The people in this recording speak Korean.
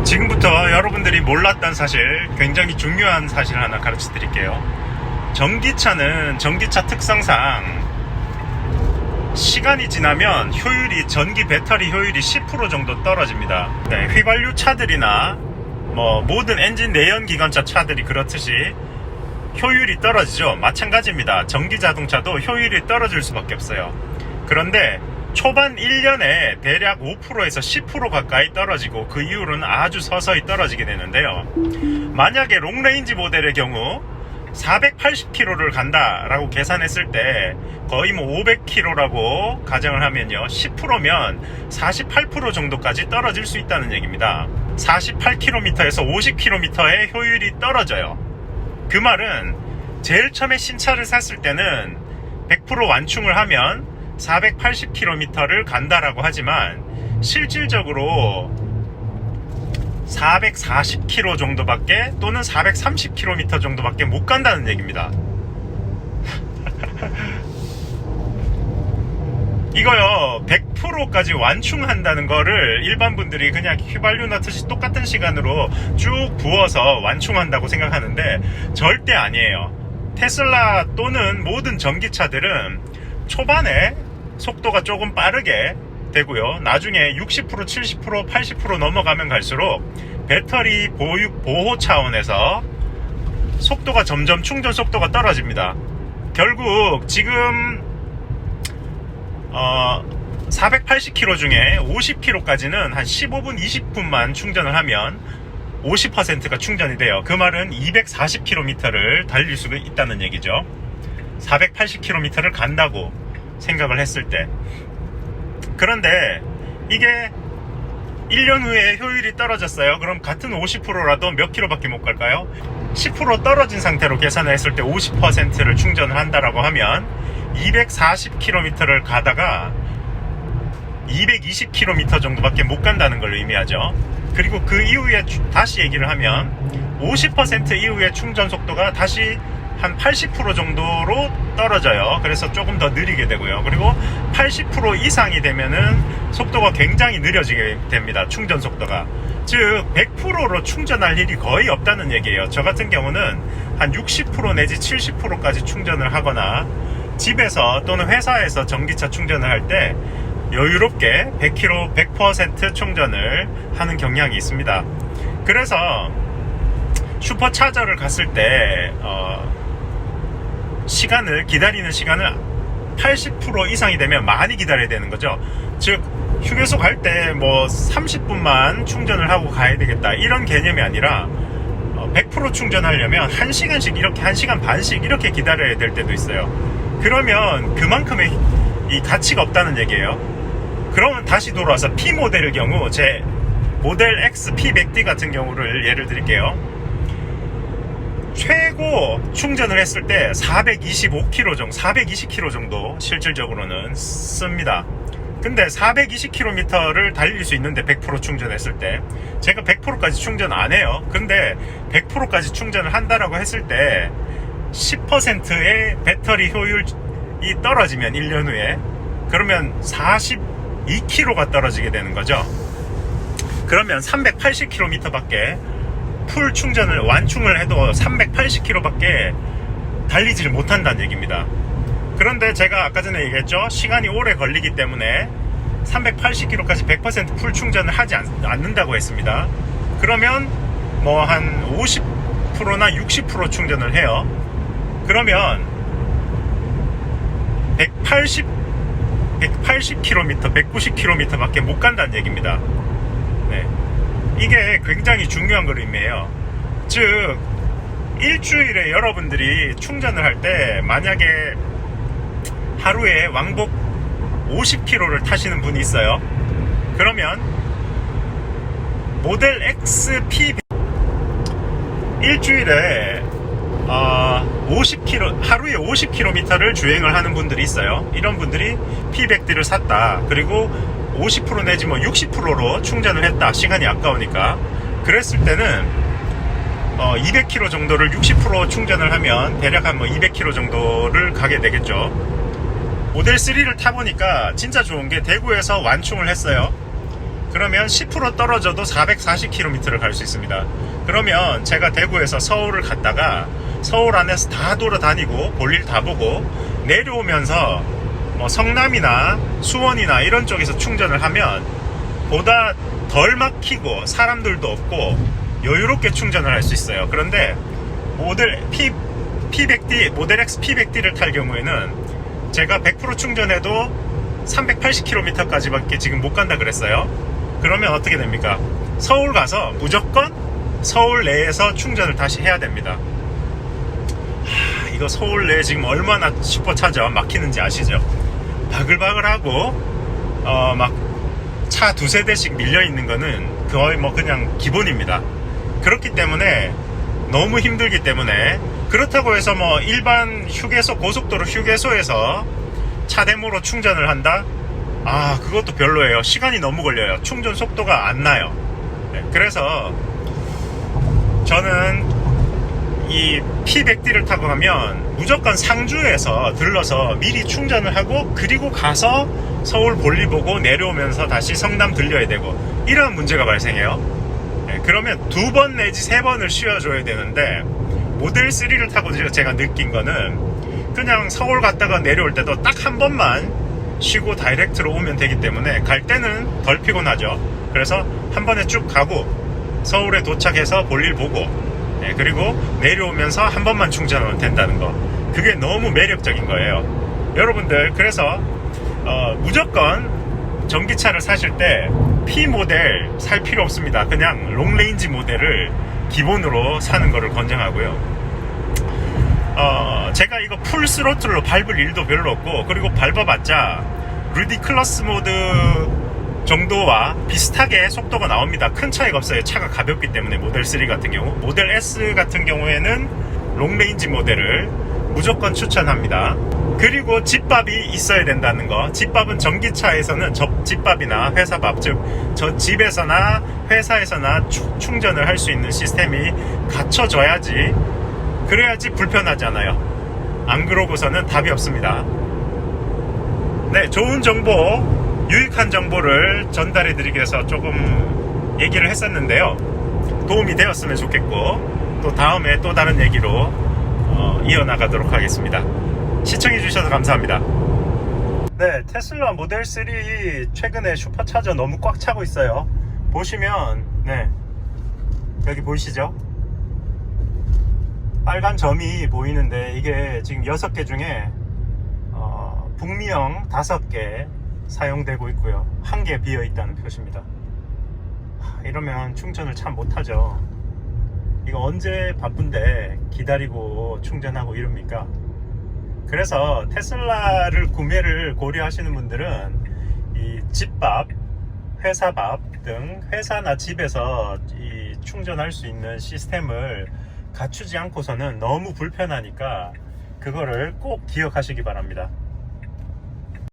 지금부터 여러분들이 몰랐던 사실, 굉장히 중요한 사실 하나 가르쳐 드릴게요. 전기차는 전기차 특성상 시간이 지나면 전기 배터리 효율이 10% 정도 떨어집니다. 네, 휘발유 차들이나 모든 엔진 내연기관차 차들이 그렇듯이 효율이 떨어지죠. 마찬가지입니다. 전기 자동차도 효율이 떨어질 수밖에 없어요. 그런데 초반 1년에 대략 5%에서 10% 가까이 떨어지고 그 이후로는 아주 서서히 떨어지게 되는데요. 만약에 롱레인지 모델의 경우 480km를 간다라고 계산했을 때 거의 500km라고 가정을 하면요, 10%면 48% 정도까지 떨어질 수 있다는 얘기입니다. 48km에서 50km의 효율이 떨어져요. 그 말은 제일 처음에 신차를 샀을 때는 100% 완충을 하면 480km를 간다라고 하지만 실질적으로 440km 정도밖에, 또는 430km 정도밖에 못 간다는 얘기입니다. 이거요, 100%까지 완충한다는 거를 일반 분들이 그냥 휘발유나 똑같은 시간으로 쭉 부어서 완충한다고 생각하는데 절대 아니에요. 테슬라 또는 모든 전기차들은 초반에 속도가 조금 빠르게 되고요, 나중에 60%, 70%, 80% 넘어가면 갈수록 배터리 보호 차원에서 속도가 점점, 충전 속도가 떨어집니다. 결국 지금 480km 중에 50km까지는 한 15분, 20분만 충전을 하면 50%가 충전이 돼요. 그 말은 240km를 달릴 수가 있다는 얘기죠. 480km를 간다고 생각을 했을 때. 그런데 이게 1년 후에 효율이 떨어졌어요. 그럼 같은 50%라도 몇 킬로밖에 못 갈까요? 10% 떨어진 상태로 계산을 했을 때 50%를 충전을 한다라고 하면 240km를 가다가 220km 정도밖에 못 간다는 걸 의미하죠. 그리고 그 이후에 다시 얘기를 하면 50% 이후에 충전 속도가 다시 한 80% 정도로 떨어져요. 그래서 조금 더 느리게 되고요. 그리고 80% 이상이 되면은 속도가 굉장히 느려지게 됩니다. 충전 속도가. 즉 100%로 충전할 일이 거의 없다는 얘기예요. 저 같은 경우는 한 60% 내지 70%까지 충전을 하거나 집에서 또는 회사에서 전기차 충전을 할 때 여유롭게 100km, 100% 충전을 하는 경향이 있습니다. 그래서 슈퍼차저를 갔을 때 기다리는 시간을 80% 이상이 되면 많이 기다려야 되는 거죠. 즉 휴게소 갈 때 30분만 충전을 하고 가야 되겠다, 이런 개념이 아니라 100% 충전하려면 1시간씩 이렇게, 1시간 반씩 이렇게 기다려야 될 때도 있어요. 그러면 그만큼의 이 가치가 없다는 얘기예요. 그러면 다시 돌아와서 P 모델의 경우, 제 모델 X P100D 같은 경우를 예를 드릴게요. 최고 충전을 했을 때 420km 정도 실질적으로는 씁니다. 근데 420km를 달릴 수 있는데 100% 충전했을 때, 제가 100%까지 충전 안 해요. 근데 100%까지 충전을 한다라고 했을 때 10%의 배터리 효율이 떨어지면 1년 후에, 그러면 42km가 떨어지게 되는 거죠. 그러면 380km밖에 풀 충전을, 완충을 해도 380km밖에 달리지를 못한다는 얘기입니다. 그런데 제가 아까 전에 얘기했죠. 시간이 오래 걸리기 때문에 380km까지 100% 풀 충전을 하지 않는다고 했습니다. 그러면 한 50%나 60% 충전을 해요. 그러면 180km, 190km 밖에 못 간다는 얘기입니다. 네. 이게 굉장히 중요한 걸 의미해요. 즉 일주일에 여러분들이 충전을 할 때 만약에 하루에 왕복 50km를 타시는 분이 있어요. 그러면 모델 X P 일주일에 50km, 하루에 50km를 주행을 하는 분들이 있어요. 이런 분들이 P100D를 샀다, 그리고 50% 내지 60%로 충전을 했다, 시간이 아까우니까. 그랬을 때는 200km 정도를 60% 충전을 하면 대략 한 200km 정도를 가게 되겠죠. 모델 3를 타보니까 진짜 좋은 게 대구에서 완충을 했어요. 그러면 10% 떨어져도 440km를 갈 수 있습니다. 그러면 제가 대구에서 서울을 갔다가 서울 안에서 다 돌아다니고 볼일 다 보고 내려오면서 뭐 성남이나 수원이나 이런 쪽에서 충전을 하면 보다 덜 막히고 사람들도 없고 여유롭게 충전을 할 수 있어요. 그런데 모델 P100D, 모델 X P100D를 탈 경우에는 제가 100% 충전해도 380km까지밖에 지금 못 간다 그랬어요. 그러면 어떻게 됩니까? 서울 가서 무조건 서울 내에서 충전을 다시 해야 됩니다. 이거 서울 내에 지금 얼마나 슈퍼차저 막히는지 아시죠? 바글바글하고 막 차 두세 대씩 밀려있는 거는 거의 뭐 그냥 기본입니다. 그렇기 때문에 너무 힘들기 때문에, 그렇다고 해서 뭐 일반 휴게소, 고속도로 휴게소에서 차대모로 충전을 한다? 그것도 별로예요. 시간이 너무 걸려요. 충전 속도가 안 나요. 네, 그래서 저는 이 P100D를 타고 가면 무조건 상주에서 들러서 미리 충전을 하고 그리고 가서 서울 볼일 보고 내려오면서 다시 성남 들려야 되고, 이런 문제가 발생해요. 네, 그러면 2번 내지 3번을 쉬어줘야 되는데, 모델 3를 타고 제가 느낀 거는 그냥 서울 갔다가 내려올 때도 딱 한 번만 쉬고 다이렉트로 오면 되기 때문에 갈 때는 덜 피곤하죠. 그래서 한 번에 쭉 가고 서울에 도착해서 볼일 보고, 네, 그리고 내려오면서 한 번만 충전하면 된다는 거, 그게 너무 매력적인 거예요. 여러분들, 그래서 무조건 전기차를 사실 때 P 모델 살 필요 없습니다. 그냥 롱레인지 모델을 기본으로 사는 거를 권장하고요. 제가 이거 풀 스로틀로 밟을 일도 별로 없고, 그리고 밟아봤자 리디클러스 모드 정도와 비슷하게 속도가 나옵니다. 큰 차이가 없어요. 차가 가볍기 때문에. 모델 3 같은 경우, 모델 S 같은 경우에는 롱레인지 모델을 무조건 추천합니다. 그리고 집밥이 있어야 된다는 거. 집밥은 전기차에서는 집밥이나 회사밥, 즉 저 집에서나 회사에서나 충전을 할 수 있는 시스템이 갖춰져야지, 그래야지 불편하잖아요. 안 그러고서는 답이 없습니다. 네, 좋은 정보, 유익한 정보를 전달해 드리기 위해서 조금 얘기를 했었는데요. 도움이 되었으면 좋겠고, 또 다음에 또 다른 얘기로 이어나가도록 하겠습니다. 시청해 주셔서 감사합니다. 네, 테슬라 모델 3 최근에 슈퍼차저 너무 꽉 차고 있어요. 보시면, 네, 여기 보이시죠? 빨간 점이 보이는데 이게 지금 6개 중에 북미형 5개 사용되고 있고요. 1개 비어 있다는 표시입니다. 이러면 충전을 참 못하죠. 이거 언제 바쁜데 기다리고 충전하고 이럽니까? 그래서 테슬라를 구매를 고려하시는 분들은 이 집밥, 회사밥 등 회사나 집에서 이 충전할 수 있는 시스템을 갖추지 않고서는 너무 불편하니까 그거를 꼭 기억하시기 바랍니다.